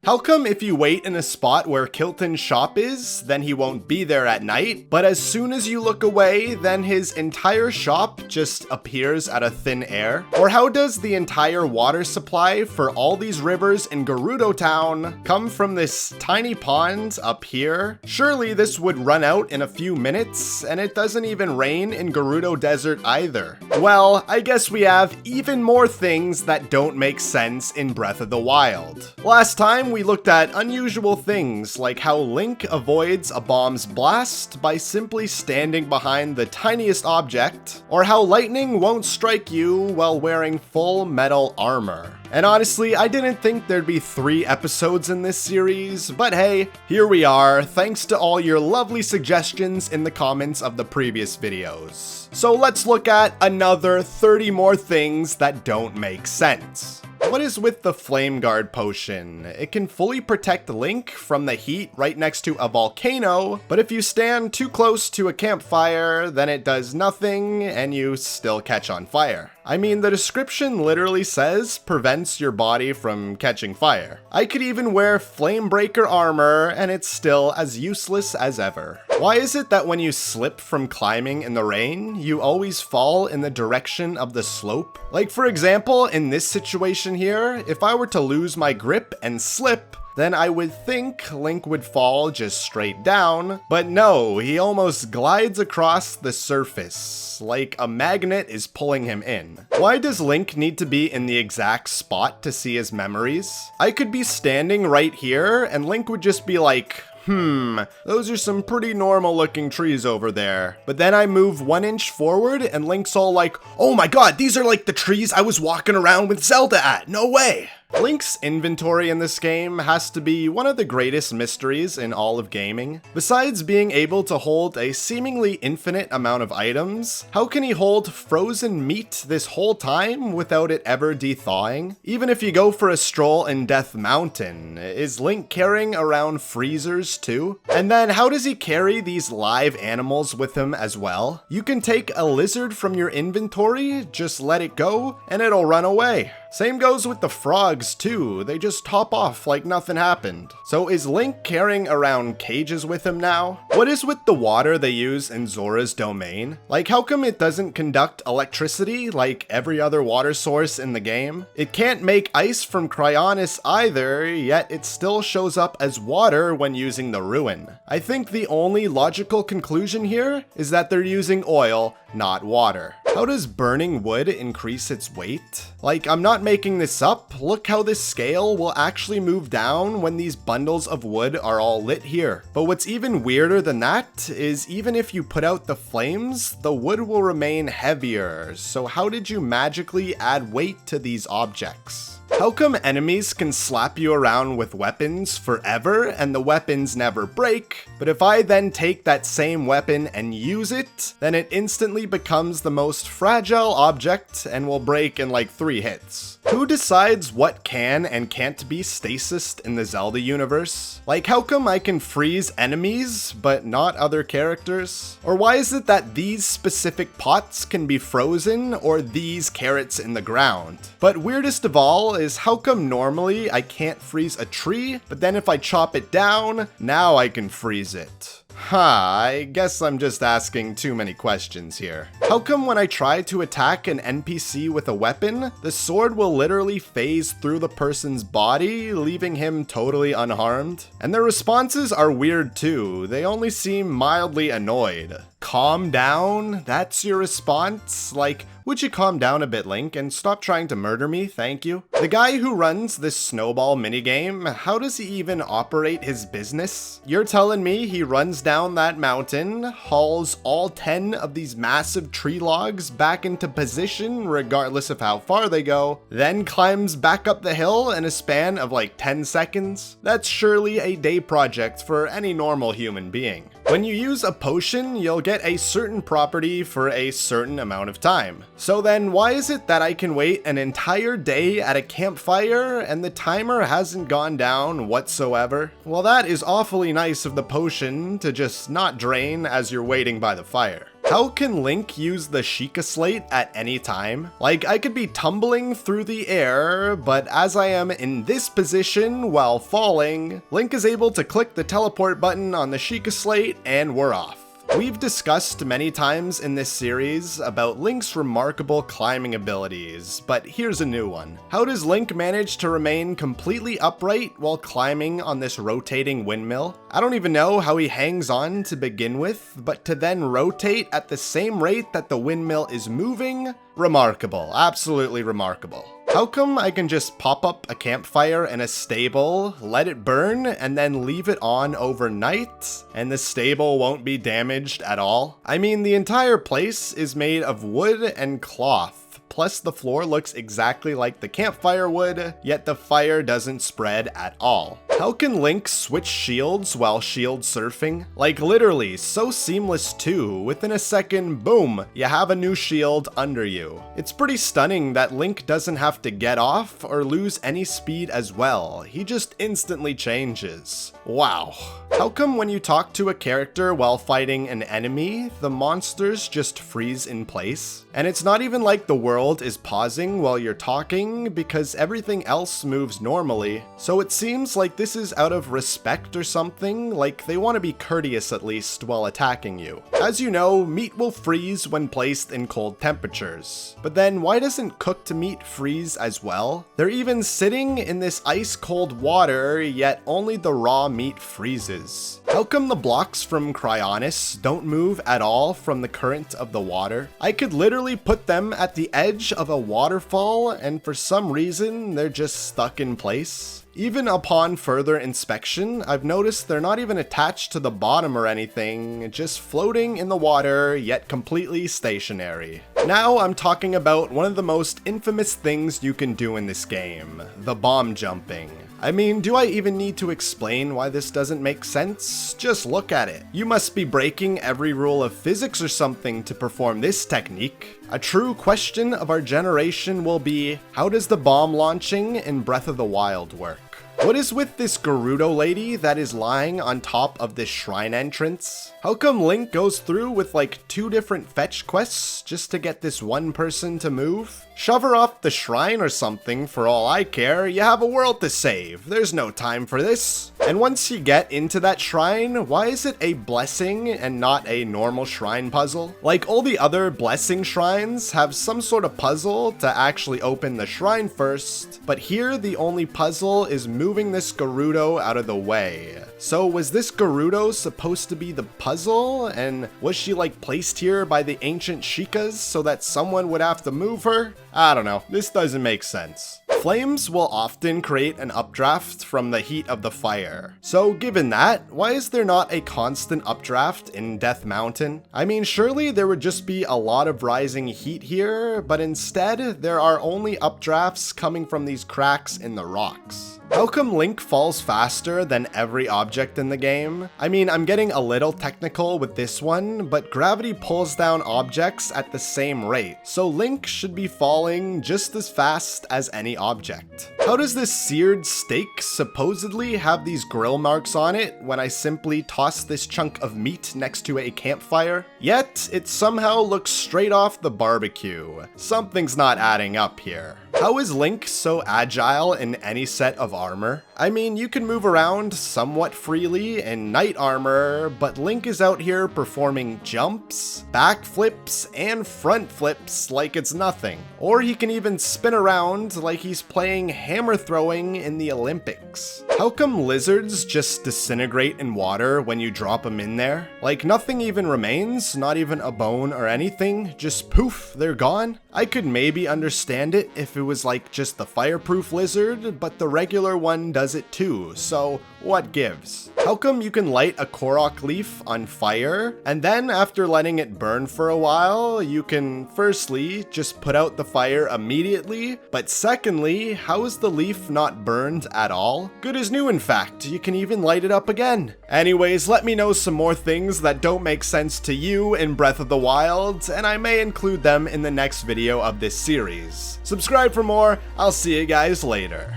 How come if you wait in a spot where Kilton's shop is, then he won't be there at night, but as soon as you look away, then his entire shop just appears out of thin air? Or how does the entire water supply for all these rivers in Gerudo Town come from this tiny pond up here? Surely this would run out in a few minutes, and it doesn't even rain in Gerudo Desert either. Well, I guess we have even more things that don't make sense in Breath of the Wild. Last time we looked at unusual things like how Link avoids a bomb's blast by simply standing behind the tiniest object, or how lightning won't strike you while wearing full metal armor. And honestly, I didn't think there'd be 3 episodes in this series, but hey, here we are, thanks to all your lovely suggestions in the comments of the previous videos. So let's look at another 30 more things that don't make sense. What is with the Flame Guard potion? It can fully protect Link from the heat right next to a volcano, but if you stand too close to a campfire, then it does nothing and you still catch on fire. I mean, the description literally says prevents your body from catching fire. I could even wear flame breaker armor and it's still as useless as ever. Why is it that when you slip from climbing in the rain, you always fall in the direction of the slope? Like for example, in this situation here, if I were to lose my grip and slip, then I would think Link would fall just straight down, but no, he almost glides across the surface, like a magnet is pulling him in. Why does Link need to be in the exact spot to see his memories? I could be standing right here, and Link would just be like, those are some pretty normal looking trees over there. But then I move 1 inch forward and Link's all like, oh my god, these are like the trees I was walking around with Zelda at, no way! Link's inventory in this game has to be one of the greatest mysteries in all of gaming. Besides being able to hold a seemingly infinite amount of items, how can he hold frozen meat this whole time without it ever de-thawing? Even if you go for a stroll in Death Mountain, is Link carrying around freezers too? And then how does he carry these live animals with him as well? You can take a lizard from your inventory, just let it go, and it'll run away. Same goes with the frogs too, they just hop off like nothing happened. So is Link carrying around cages with him now? What is with the water they use in Zora's domain? Like how come it doesn't conduct electricity like every other water source in the game? It can't make ice from Cryonis either, yet it still shows up as water when using the ruin. I think the only logical conclusion here is that they're using oil, not water. How does burning wood increase its weight? Like, I'm not making this up, look how this scale will actually move down when these bundles of wood are all lit here. But what's even weirder than that is even if you put out the flames, the wood will remain heavier. So how did you magically add weight to these objects? How come enemies can slap you around with weapons forever and the weapons never break, but if I then take that same weapon and use it, then it instantly becomes the most fragile object and will break in like 3 hits? Who decides what can and can't be stasised in the Zelda universe? Like how come I can freeze enemies but not other characters? Or why is it that these specific pots can be frozen or these carrots in the ground? But weirdest of all is how come normally I can't freeze a tree, but then if I chop it down, now I can freeze it? I guess I'm just asking too many questions here. How come when I try to attack an NPC with a weapon, the sword will literally phase through the person's body, leaving him totally unharmed? And their responses are weird too, they only seem mildly annoyed. Calm down? That's your response? Like, would you calm down a bit, Link, and stop trying to murder me, thank you? The guy who runs this snowball minigame, how does he even operate his business? You're telling me he runs down that mountain, hauls all 10 of these massive tree logs back into position regardless of how far they go, then climbs back up the hill in a span of like 10 seconds? That's surely a day project for any normal human being. When you use a potion, you'll get a certain property for a certain amount of time. So then why is it that I can wait an entire day at a campfire and the timer hasn't gone down whatsoever? Well, that is awfully nice of the potion to just not drain as you're waiting by the fire. How can Link use the Sheikah Slate at any time? Like, I could be tumbling through the air, but as I am in this position while falling, Link is able to click the teleport button on the Sheikah Slate and we're off. We've discussed many times in this series about Link's remarkable climbing abilities, but here's a new one. How does Link manage to remain completely upright while climbing on this rotating windmill? I don't even know how he hangs on to begin with, but to then rotate at the same rate that the windmill is moving? Remarkable, absolutely remarkable. How come I can just pop up a campfire in a stable, let it burn, and then leave it on overnight, and the stable won't be damaged at all? I mean, the entire place is made of wood and cloth. Plus the floor looks exactly like the campfire would, yet the fire doesn't spread at all. How can Link switch shields while shield surfing? Like literally, so seamless too. Within a second, boom, you have a new shield under you. It's pretty stunning that Link doesn't have to get off or lose any speed as well. He just instantly changes. Wow. How come when you talk to a character while fighting an enemy, the monsters just freeze in place? And it's not even like the world is pausing while you're talking because everything else moves normally. So it seems like this is out of respect or something, like they want to be courteous at least while attacking you. As you know, meat will freeze when placed in cold temperatures. But then why doesn't cooked meat freeze as well? They're even sitting in this ice cold water, yet only the raw meat freezes. How come the blocks from Cryonis don't move at all from the current of the water? I could literally put them at the edge of a waterfall and for some reason they're just stuck in place. Even upon further inspection, I've noticed they're not even attached to the bottom or anything, just floating in the water, yet completely stationary. Now I'm talking about one of the most infamous things you can do in this game, the bomb jumping. I mean, do I even need to explain why this doesn't make sense? Just look at it. You must be breaking every rule of physics or something to perform this technique. A true question of our generation will be, how does the bomb launching in Breath of the Wild work? What is with this Gerudo lady that is lying on top of this shrine entrance? How come Link goes through with like 2 different fetch quests just to get this one person to move? Shove her off the shrine or something for all I care, you have a world to save, there's no time for this. And once you get into that shrine, why is it a blessing and not a normal shrine puzzle? Like all the other blessing shrines have some sort of puzzle to actually open the shrine first, but here the only puzzle is moving this Gerudo out of the way. So was this Gerudo supposed to be the puzzle, and was she like placed here by the ancient Sheikahs so that someone would have to move her? I don't know, this doesn't make sense. Flames will often create an updraft from the heat of the fire. So given that, why is there not a constant updraft in Death Mountain? I mean, surely there would just be a lot of rising heat here, but instead there are only updrafts coming from these cracks in the rocks. How come Link falls faster than every object in the game? I mean, I'm getting a little technical with this one, but gravity pulls down objects at the same rate, so Link should be falling just as fast as any object. How does this seared steak supposedly have these grill marks on it when I simply toss this chunk of meat next to a campfire? Yet, it somehow looks straight off the barbecue. Something's not adding up here. How is Link so agile in any set of armor? I mean, you can move around somewhat freely in knight armor, but Link is out here performing jumps, backflips, and front flips like it's nothing. Or he can even spin around like he's playing hammer throwing in the Olympics. How come lizards just disintegrate in water when you drop them in there? Like nothing even remains, not even a bone or anything, just poof, they're gone? I could maybe understand it if it was like just the fireproof lizard, but the regular one does it too, so what gives? How come you can light a Korok leaf on fire, and then after letting it burn for a while, you can firstly just put out the fire immediately, but secondly, how is the leaf not burned at all? Good as new in fact, you can even light it up again. Anyways, let me know some more things that don't make sense to you in Breath of the Wild, and I may include them in the next video of this series. Subscribe for more, I'll see you guys later.